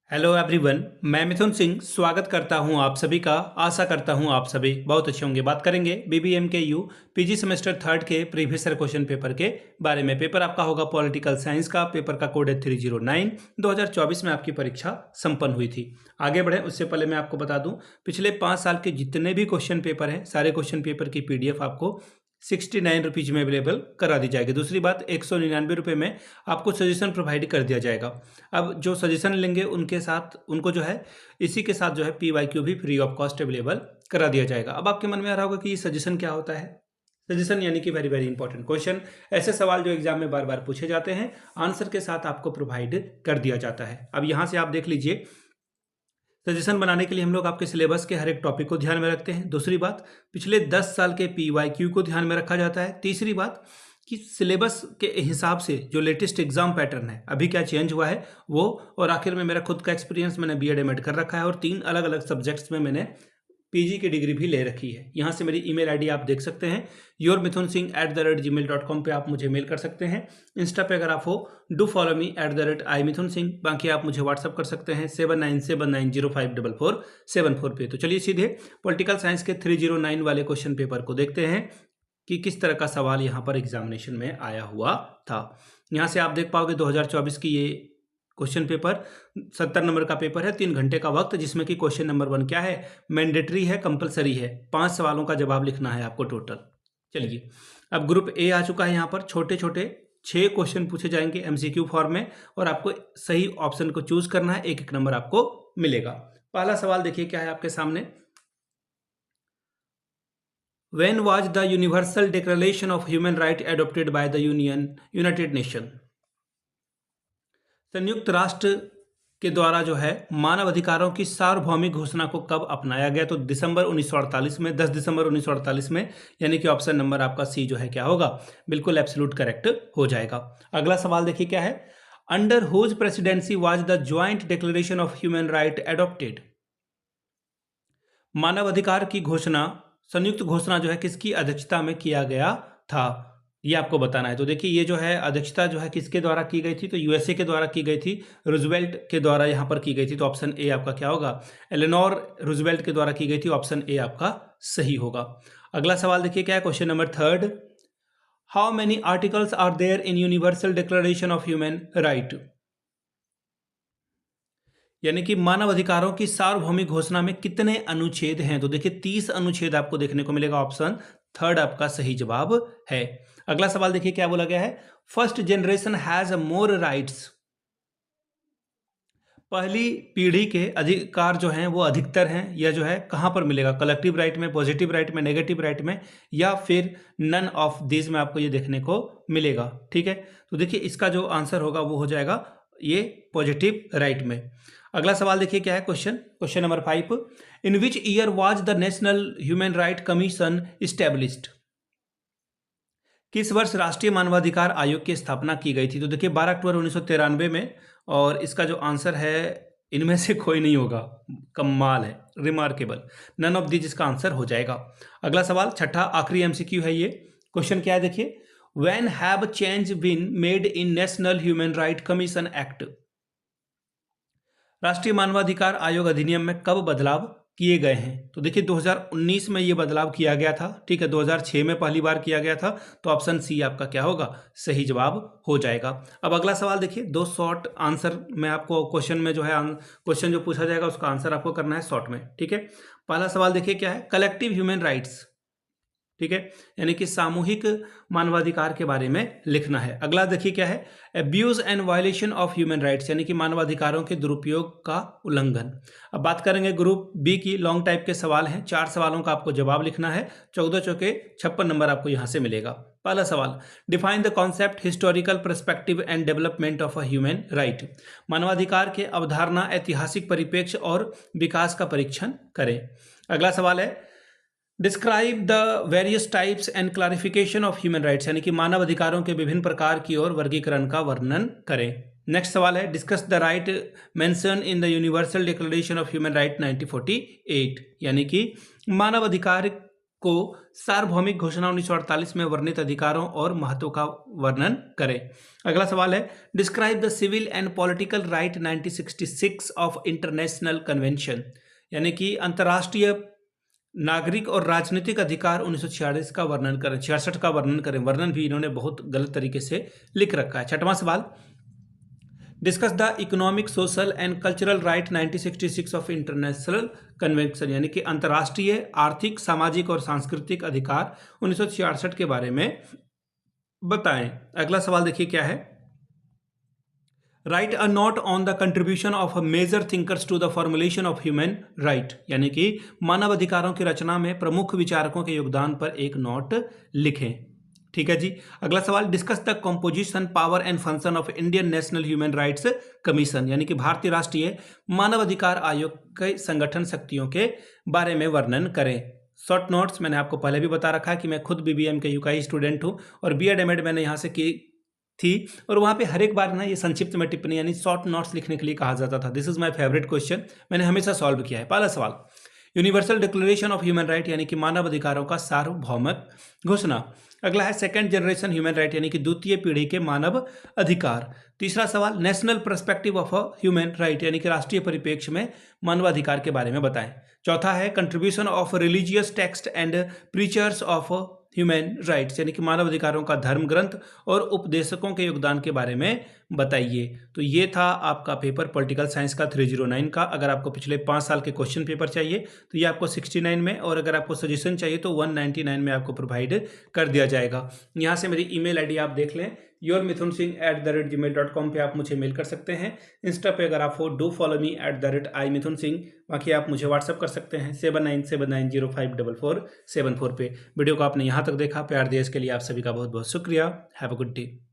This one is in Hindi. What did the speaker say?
हेलो एवरीवन, मैं मिथुन सिंह स्वागत करता हूं आप सभी का। आशा करता हूं आप सभी बहुत अच्छे होंगे। बात करेंगे BBMKU पीजी सेमेस्टर थर्ड के प्रीवियस ईयर क्वेश्चन पेपर के बारे में। पेपर आपका होगा पॉलिटिकल साइंस का। पेपर का कोड है 309। 2024 में आपकी परीक्षा संपन्न हुई थी। आगे बढ़े उससे पहले मैं आपको बता दूं, पिछले 5 साल के जितने भी क्वेश्चन पेपर हैं, सारे क्वेश्चन पेपर की PDF आपको 69 रुपीज़ में अवेलेबल करा दी जाएगी। दूसरी बात, 199 रुपये में आपको सजेशन प्रोवाइड कर दिया जाएगा। अब जो सजेशन लेंगे उनके साथ उनको जो है इसी के साथ जो है PYQ भी फ्री ऑफ कॉस्ट अवेलेबल करा दिया जाएगा। अब आपके मन में आ रहा होगा कि ये सजेशन क्या होता है। सजेशन यानी कि वेरी वेरी इंपॉर्टेंट क्वेश्चन, ऐसे सवाल जो एग्जाम में बार बार पूछे जाते हैं, आंसर के साथ आपको प्रोवाइड कर दिया जाता है। अब यहाँ से आप देख लीजिए, सजेशन बनाने के लिए हम लोग आपके सिलेबस के हर एक टॉपिक को ध्यान में रखते हैं। दूसरी बात, पिछले 10 साल के PYQ को ध्यान में रखा जाता है। तीसरी बात कि सिलेबस के हिसाब से जो लेटेस्ट एग्जाम पैटर्न है, अभी क्या चेंज हुआ है वो, और आखिर में मेरा खुद का एक्सपीरियंस, मैंने BEd MAd कर रखा है और 3 अलग अलग सब्जेक्ट्स में मैंने PG की डिग्री भी ले रखी है। यहाँ से मेरी ईमेल ID आप देख सकते हैं, yourmithunsingh@gmail.com पे आप मुझे मेल कर सकते हैं। इंस्टा पे अगर आप हो, डू फॉलो मी @imithunsingh। बाकी आप मुझे व्हाट्सअप कर सकते हैं 7979054474 पे। तो चलिए सीधे पॉलिटिकल साइंस के 309 वाले क्वेश्चन पेपर को देखते हैं कि किस तरह का सवाल यहाँ पर एग्जामिनेशन में आया हुआ था। यहाँ से आप देख पाओगे 2024 की ये क्वेश्चन पेपर 70 नंबर का पेपर है, 3 घंटे का वक्त, जिसमें कि क्वेश्चन नंबर 1 क्या है, मैंडेटरी है, कंपलसरी है। 5 सवालों का जवाब लिखना है आपको टोटल। चलिए, अब ग्रुप A आ चुका है। यहाँ पर छोटे छोटे 6 क्वेश्चन पूछे जाएंगे MCQ फॉर्म में, और आपको सही ऑप्शन को चूज करना है। एक एक नंबर आपको मिलेगा। पहला सवाल देखिए क्या है आपके सामने। When was the Universal Declaration of Human Rights adopted by the United Nations? संयुक्त राष्ट्र के द्वारा जो है मानव अधिकारों की सार्वभौमिक घोषणा को कब अपनाया गया? तो दिसंबर 1948 में, 10 दिसंबर 1948 में। यानी कि ऑप्शन नंबर आपका C जो है क्या होगा, बिल्कुल एब्सोल्यूट करेक्ट हो जाएगा। अगला सवाल देखिए क्या है। Under whose presidency was the joint declaration of human right adopted? मानव अधिकार की घोषणा, संयुक्त घोषणा जो है किसकी अध्यक्षता में किया गया था, ये आपको बताना है। तो देखिए, ये जो है अध्यक्षता जो है किसके द्वारा की गई थी, तो USA के द्वारा की गई थी, रूजवेल्ट के द्वारा यहाँ पर की गई थी। तो ऑप्शन A आपका क्या होगा, एलेनोर रूजवेल्ट के द्वारा की गई थी। ऑप्शन A आपका सही होगा। अगला सवाल देखिए क्या है, question number 3। How many articles are there in universal declaration of human right? यानी कि मानव अधिकारों की सार्वभौमिक घोषणा में कितने अनुच्छेद हैं? तो देखिए 30 अनुच्छेद आपको देखने को मिलेगा। ऑप्शन 3 आपका सही जवाब है। अगला सवाल देखिए क्या बोला गया है। First generation has more rights? पहली पीढ़ी के अधिकार जो हैं वो अधिकतर हैं, यह जो है कहां पर मिलेगा, कलेक्टिव राइट में, पॉजिटिव राइट में, नेगेटिव राइट में, या फिर नन ऑफ दिस में आपको ये देखने को मिलेगा। ठीक है, तो देखिए इसका जो आंसर होगा वो हो जाएगा ये पॉजिटिव राइट में। अगला सवाल देखिए क्या है, question number 5। In which year was the national human right commission established? किस वर्ष राष्ट्रीय मानवाधिकार आयोग की स्थापना की गई थी? तो देखिए 12 अक्टूबर 1993 में, और इसका जो आंसर है इनमें से कोई नहीं होगा। कमाल है, रिमार्केबल, नन ऑफ दिस इसका आंसर हो जाएगा। अगला सवाल, छठा आखिरी MCQ है ये। क्वेश्चन क्या है देखिए, when have change been made in national human right commission act? राष्ट्रीय मानवाधिकार आयोग अधिनियम में कब बदलाव किए गए हैं? तो देखिए 2019 में ये बदलाव किया गया था। ठीक है, 2006 में पहली बार किया गया था। तो ऑप्शन C आपका क्या होगा, सही जवाब हो जाएगा। अब अगला सवाल देखिए, 2 शॉर्ट आंसर में आपको क्वेश्चन में जो है क्वेश्चन जो पूछा जाएगा उसका आंसर आपको करना है शॉर्ट में। ठीक है, पहला सवाल देखिए क्या है, कलेक्टिव ह्यूमन राइट्स। ठीक है, यानी कि सामूहिक मानवाधिकार के बारे में लिखना है। अगला देखिए क्या है, abuse and violation of human rights, यानी कि मानवाधिकारों के दुरुपयोग का उल्लंघन। अब बात करेंगे ग्रुप B की, लॉन्ग टाइप के सवाल हैं, 4 सवालों का आपको जवाब लिखना है। 14 चौके 56 नंबर आपको यहां से मिलेगा। पहला सवाल, define the concept historical perspective and development of a human right. मानवाधिकार के अवधारणा, ऐतिहासिक परिप्रेक्ष्य और विकास का परीक्षण करें। अगला सवाल है, describe the various types and clarification of human rights, यानी कि मानव अधिकारों के विभिन्न प्रकार की और वर्गीकरण का वर्णन करें। नेक्स्ट सवाल है, discuss the right mention in the universal declaration of human right 1948, यानी कि मानव अधिकार को सार्वभौमिक घोषणा 1948 में वर्णित अधिकारों और महत्व का वर्णन करें। अगला सवाल है, describe the civil and political right 1966 of international convention, यानी कि अंतर्राष्ट्रीय नागरिक और राजनीतिक अधिकार 1946 का वर्णन करें, 66 का वर्णन करें। वर्णन भी इन्होंने बहुत गलत तरीके से लिख रखा है। छठवां सवाल, discuss the economic, social and cultural right 1966 of international convention, यानी कि अंतर्राष्ट्रीय आर्थिक, सामाजिक और सांस्कृतिक अधिकार 1966 के बारे में बताएं। अगला सवाल देखिए क्या है, write a note on the contribution of major thinkers to the formulation of human right, यानी कि मानव अधिकारों की रचना में प्रमुख विचारकों के योगदान पर एक नोट लिखें। ठीक है जी। अगला सवाल, discuss the composition, power and function of Indian national human rights commission, यानी कि भारतीय राष्ट्रीय मानवाधिकार आयोग के संगठन शक्तियों के बारे में वर्णन करें। शॉर्ट नोट्स मैंने आपको पहले भी बता रखा है कि मैं खुद बीबीएम के यू का ही स्टूडेंट हूं और बीएड एमएड मैंने यहाँ से की थी, और वहाँ पे हर एक बार ना ये संक्षिप्त में टिप्पणी यानी शॉर्ट नोट्स लिखने के लिए कहा जाता था। This is my favourite question, मैंने हमेशा सॉल्व किया है। पहला सवाल, universal declaration of human right, यानी कि मानव अधिकारों का सार्वभौमिक घोषणा। अगला है सेकंड जनरेशन ह्यूमन राइट, यानी कि द्वितीय पीढ़ी के मानव अधिकार। तीसरा सवाल, national perspective of human right, यानी कि राष्ट्रीय परिप्रेक्ष्य में मानवाधिकार के बारे में बताएं। चौथा है contribution of religious text and preachers of human rights, यानी कि मानव अधिकारों का धर्म ग्रंथ और उपदेशकों के योगदान के बारे में बताइए। तो ये था आपका पेपर पॉलिटिकल साइंस का 309 का। अगर आपको पिछले 5 साल के क्वेश्चन पेपर चाहिए तो ये आपको 69 में, और अगर आपको सजेशन चाहिए तो 199 में आपको प्रोवाइड कर दिया जाएगा। यहाँ से मेरी ईमेल आईडी आप देख लें, yourmithunsingh@gmail.com पे आप मुझे मेल कर सकते हैं। इंस्टा पे अगर आप हो, डू फॉलो मी @imithunsingh। बाकी आप मुझे व्हाट्सअप कर सकते हैं 7979054474 पे। वीडियो को आपने यहाँ तक देखा, प्यार दिया इसके लिए आप सभी का बहुत बहुत शुक्रिया। Have a good day.